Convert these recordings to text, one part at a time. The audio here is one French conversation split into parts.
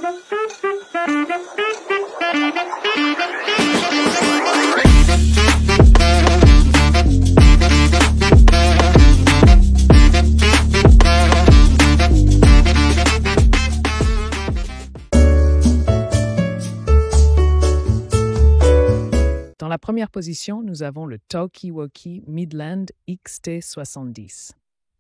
Dans la première position, nous avons le Talkie-Walkie Midland XT70.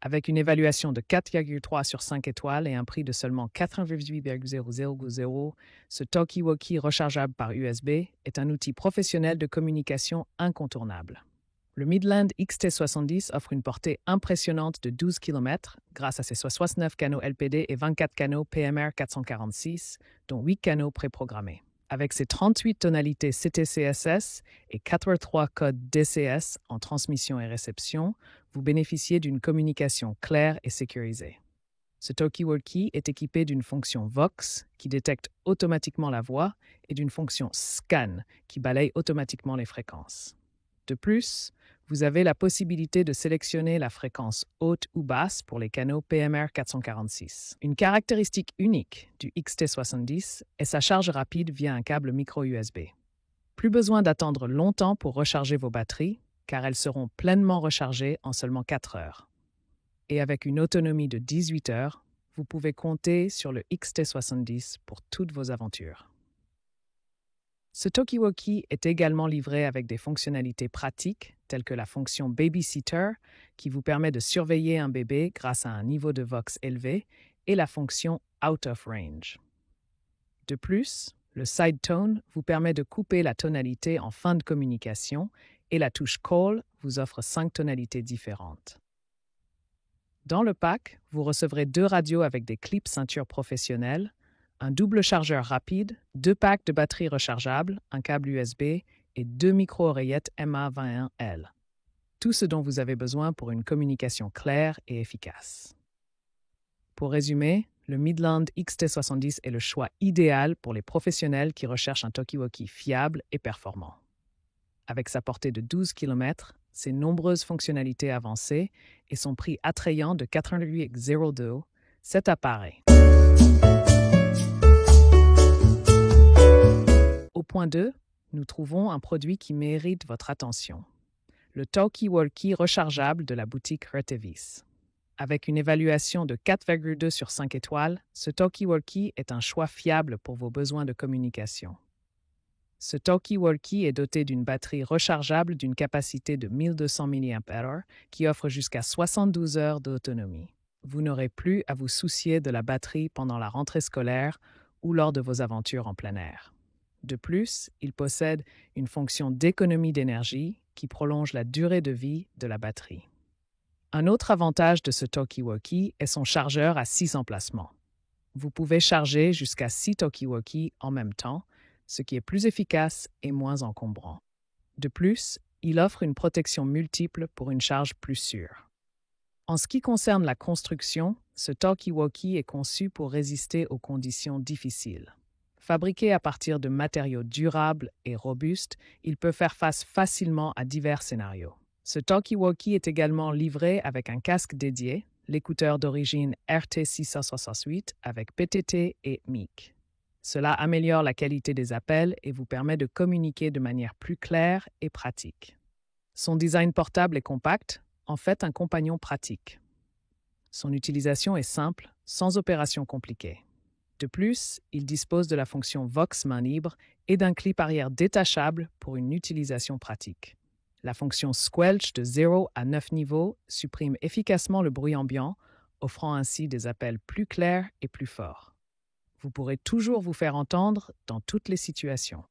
Avec une évaluation de 4,3 sur 5 étoiles et un prix de seulement 88,000, ce Talkie-Walkie rechargeable par USB est un outil professionnel de communication incontournable. Le Midland XT70 offre une portée impressionnante de 12 km grâce à ses 69 canaux LPD et 24 canaux PMR 446, dont 8 canaux préprogrammés. Avec ses 38 tonalités CTCSS et 83 codes DCS en transmission et réception, vous bénéficiez d'une communication claire et sécurisée. Ce Talkie-Walkie est équipé d'une fonction Vox qui détecte automatiquement la voix et d'une fonction Scan qui balaye automatiquement les fréquences. De plus, vous avez la possibilité de sélectionner la fréquence haute ou basse pour les canaux PMR 446. Une caractéristique unique du XT70 est sa charge rapide via un câble micro-USB. Plus besoin d'attendre longtemps pour recharger vos batteries, car elles seront pleinement rechargées en seulement 4 heures. Et avec une autonomie de 18 heures, vous pouvez compter sur le XT70 pour toutes vos aventures. Ce Talkie-Walkie est également livré avec des fonctionnalités pratiques telles que la fonction Babysitter qui vous permet de surveiller un bébé grâce à un niveau de Vox élevé et la fonction Out of Range. De plus, le Side Tone vous permet de couper la tonalité en fin de communication et la touche Call vous offre 5 tonalités différentes. Dans le pack, vous recevrez 2 radios avec des clips ceinture professionnels, un double chargeur rapide, 2 packs de batteries rechargeables, un câble USB et 2 micro-oreillettes MA21L. Tout ce dont vous avez besoin pour une communication claire et efficace. Pour résumer, le Midland XT70 est le choix idéal pour les professionnels qui recherchent un Talkie-Walkie fiable et performant. Avec sa portée de 12 km, ses nombreuses fonctionnalités avancées et son prix attrayant de 88,02, cet appareil. Au point 2, nous trouvons un produit qui mérite votre attention. Le Talkie-Walkie rechargeable de la boutique Retevis. Avec une évaluation de 4,2 sur 5 étoiles, ce Talkie-Walkie est un choix fiable pour vos besoins de communication. Ce Talkie-Walkie est doté d'une batterie rechargeable d'une capacité de 1200 mAh qui offre jusqu'à 72 heures d'autonomie. Vous n'aurez plus à vous soucier de la batterie pendant la rentrée scolaire ou lors de vos aventures en plein air. De plus, il possède une fonction d'économie d'énergie qui prolonge la durée de vie de la batterie. Un autre avantage de ce Talkie-Walkie est son chargeur à 6 emplacements. Vous pouvez charger jusqu'à 6 Talkie-Walkie en même temps, ce qui est plus efficace et moins encombrant. De plus, il offre une protection multiple pour une charge plus sûre. En ce qui concerne la construction, ce Talkie-Walkie est conçu pour résister aux conditions difficiles. Fabriqué à partir de matériaux durables et robustes, il peut faire face facilement à divers scénarios. Ce Talkie-Walkie est également livré avec un casque dédié, l'écouteur d'origine RT668 avec PTT et MIC. Cela améliore la qualité des appels et vous permet de communiquer de manière plus claire et pratique. Son design portable et compact en fait un compagnon pratique. Son utilisation est simple, sans opération compliquée. De plus, il dispose de la fonction Vox main libre et d'un clip arrière détachable pour une utilisation pratique. La fonction Squelch de 0 à 9 niveaux supprime efficacement le bruit ambiant, offrant ainsi des appels plus clairs et plus forts. Vous pourrez toujours vous faire entendre dans toutes les situations.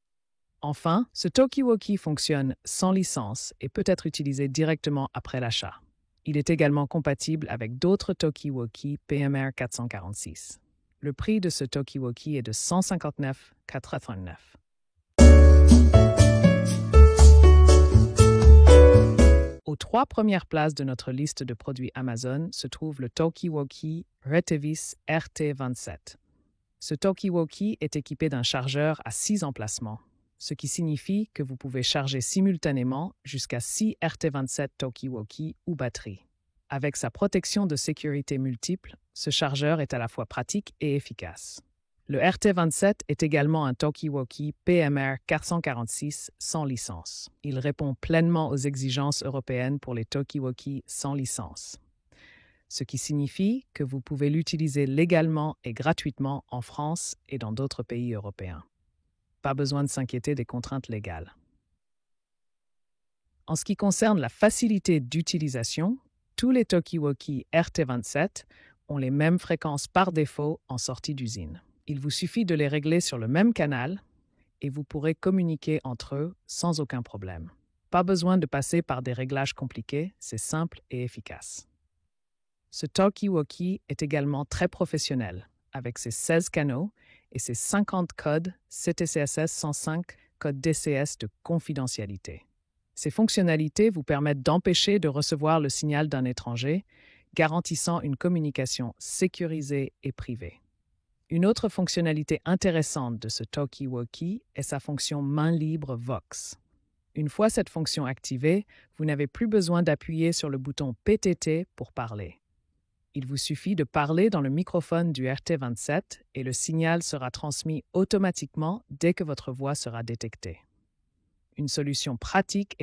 Enfin, ce Talkie-Walkie fonctionne sans licence et peut être utilisé directement après l'achat. Il est également compatible avec d'autres Talkie-Walkie PMR 446. Le prix de ce Talkie-Walkie est de 159,89 $. Aux 3 premières places de notre liste de produits Amazon se trouve le Talkie-Walkie Retevis RT27. Ce Talkie-Walkie est équipé d'un chargeur à 6 emplacements, ce qui signifie que vous pouvez charger simultanément jusqu'à 6 RT27 Talkie-Walkie ou batteries. Avec sa protection de sécurité multiple, ce chargeur est à la fois pratique et efficace. Le RT27 est également un talkie-walkie PMR 446 sans licence. Il répond pleinement aux exigences européennes pour les talkie-walkies sans licence, ce qui signifie que vous pouvez l'utiliser légalement et gratuitement en France et dans d'autres pays européens. Pas besoin de s'inquiéter des contraintes légales. En ce qui concerne la facilité d'utilisation, tous les talkie-walkies RT27 ont les mêmes fréquences par défaut en sortie d'usine. Il vous suffit de les régler sur le même canal et vous pourrez communiquer entre eux sans aucun problème. Pas besoin de passer par des réglages compliqués, c'est simple et efficace. Ce talkie-walkie est également très professionnel, avec ses 16 canaux et ses 50 codes CTCSS 105 codes DCS de confidentialité. Ces fonctionnalités vous permettent d'empêcher de recevoir le signal d'un étranger, garantissant une communication sécurisée et privée. Une autre fonctionnalité intéressante de ce talkie-walkie est sa fonction main libre Vox. Une fois cette fonction activée, vous n'avez plus besoin d'appuyer sur le bouton PTT pour parler. Il vous suffit de parler dans le microphone du RT27 et le signal sera transmis automatiquement dès que votre voix sera détectée. Une solution pratique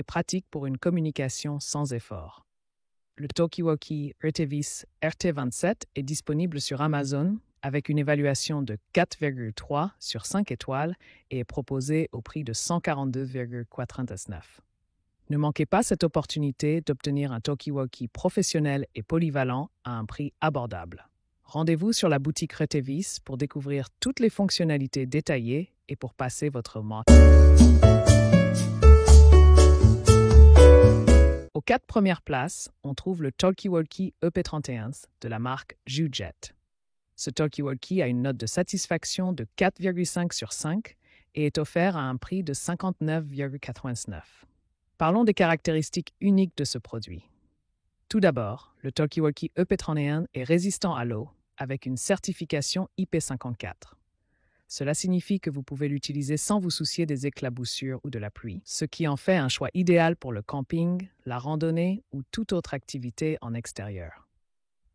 pour une communication sans effort. Le talkie-walkie Retevis RT27 est disponible sur Amazon avec une évaluation de 4,3 sur 5 étoiles et est proposé au prix de 142,99 $. Ne manquez pas cette opportunité d'obtenir un talkie-walkie professionnel et polyvalent à un prix abordable. Rendez-vous sur la boutique Retevis pour découvrir toutes les fonctionnalités détaillées et pour passer votre mot. Aux 4 premières places, on trouve le talkie-walkie EP31 de la marque Jujet. Ce talkie-walkie a une note de satisfaction de 4,5 sur 5 et est offert à un prix de 59,89 $. Parlons des caractéristiques uniques de ce produit. Tout d'abord, le talkie-walkie EP31 est résistant à l'eau avec une certification IP54. Cela signifie que vous pouvez l'utiliser sans vous soucier des éclaboussures ou de la pluie, ce qui en fait un choix idéal pour le camping, la randonnée ou toute autre activité en extérieur.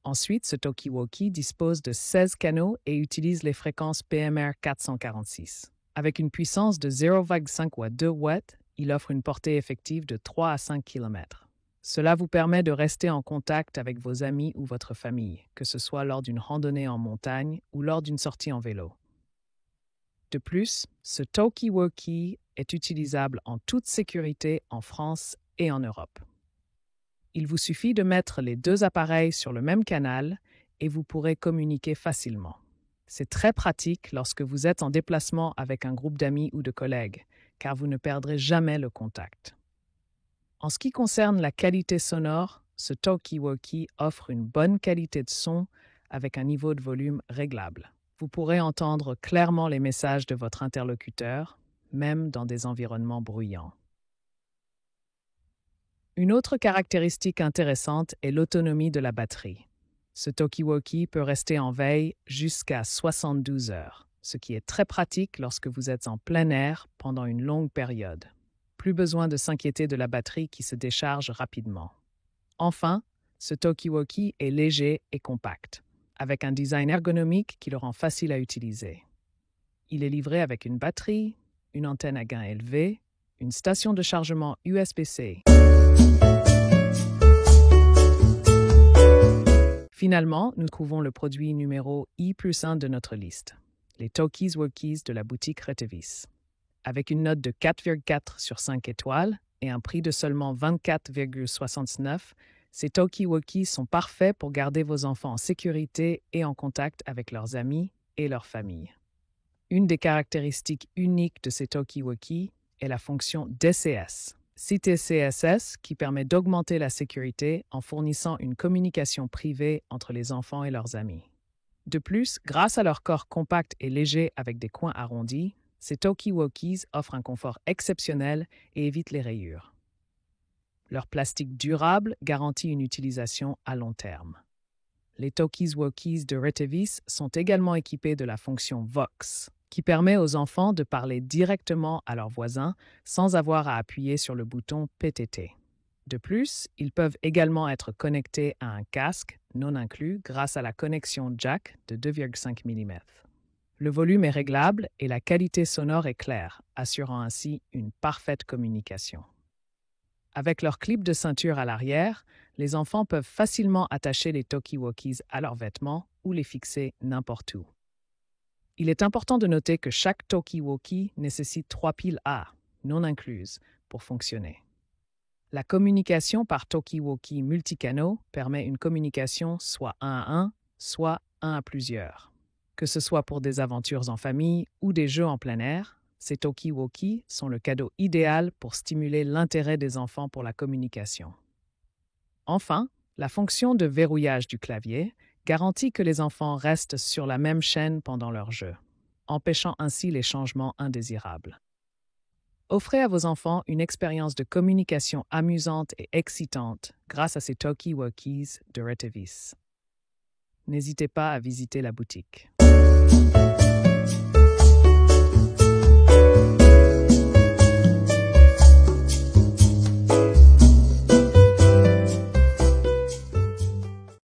Ensuite, ce talkie-walkie dispose de 16 canaux et utilise les fréquences PMR 446. Avec une puissance de 0,5 ou 2 watts, il offre une portée effective de 3 à 5 km. Cela vous permet de rester en contact avec vos amis ou votre famille, que ce soit lors d'une randonnée en montagne ou lors d'une sortie en vélo. De plus, ce talkie-walkie est utilisable en toute sécurité en France et en Europe. Il vous suffit de mettre les 2 appareils sur le même canal et vous pourrez communiquer facilement. C'est très pratique lorsque vous êtes en déplacement avec un groupe d'amis ou de collègues, car vous ne perdrez jamais le contact. En ce qui concerne la qualité sonore, ce talkie-walkie offre une bonne qualité de son avec un niveau de volume réglable. Vous pourrez entendre clairement les messages de votre interlocuteur, même dans des environnements bruyants. Une autre caractéristique intéressante est l'autonomie de la batterie. Ce talkie-walkie peut rester en veille jusqu'à 72 heures, ce qui est très pratique lorsque vous êtes en plein air pendant une longue période. Plus besoin de s'inquiéter de la batterie qui se décharge rapidement. Enfin, ce talkie-walkie est léger et compact, avec un design ergonomique qui le rend facile à utiliser. Il est livré avec une batterie, une antenne à gain élevé, une station de chargement USB-C. Finalement, nous trouvons le produit numéro I+1 de notre liste, les talkie-walkies de la boutique Retevis. Avec une note de 4,4 sur 5 étoiles et un prix de seulement 24,69 $, ces talkie-walkies sont parfaits pour garder vos enfants en sécurité et en contact avec leurs amis et leur famille. Une des caractéristiques uniques de ces talkie-walkies est la fonction DCS, CTCSS, qui permet d'augmenter la sécurité en fournissant une communication privée entre les enfants et leurs amis. De plus, grâce à leur corps compact et léger avec des coins arrondis, ces talkie-walkies offrent un confort exceptionnel et évitent les rayures. Leur plastique durable garantit une utilisation à long terme. Les talkie-walkies de Retevis sont également équipés de la fonction Vox, qui permet aux enfants de parler directement à leurs voisins sans avoir à appuyer sur le bouton PTT. De plus, ils peuvent également être connectés à un casque non inclus grâce à la connexion jack de 2,5 mm. Le volume est réglable et la qualité sonore est claire, assurant ainsi une parfaite communication. Avec leur clip de ceinture à l'arrière, les enfants peuvent facilement attacher les talkie-walkies à leurs vêtements ou les fixer n'importe où. Il est important de noter que chaque talkie-walkie nécessite 3 piles A, non incluses, pour fonctionner. La communication par talkie-walkie multicanaux permet une communication soit 1 à 1, soit 1 à plusieurs. Que ce soit pour des aventures en famille ou des jeux en plein air, ces talkie-walkies sont le cadeau idéal pour stimuler l'intérêt des enfants pour la communication. Enfin, la fonction de verrouillage du clavier garantit que les enfants restent sur la même chaîne pendant leur jeu, empêchant ainsi les changements indésirables. Offrez à vos enfants une expérience de communication amusante et excitante grâce à ces talkie-walkies de Retevis. N'hésitez pas à visiter la boutique.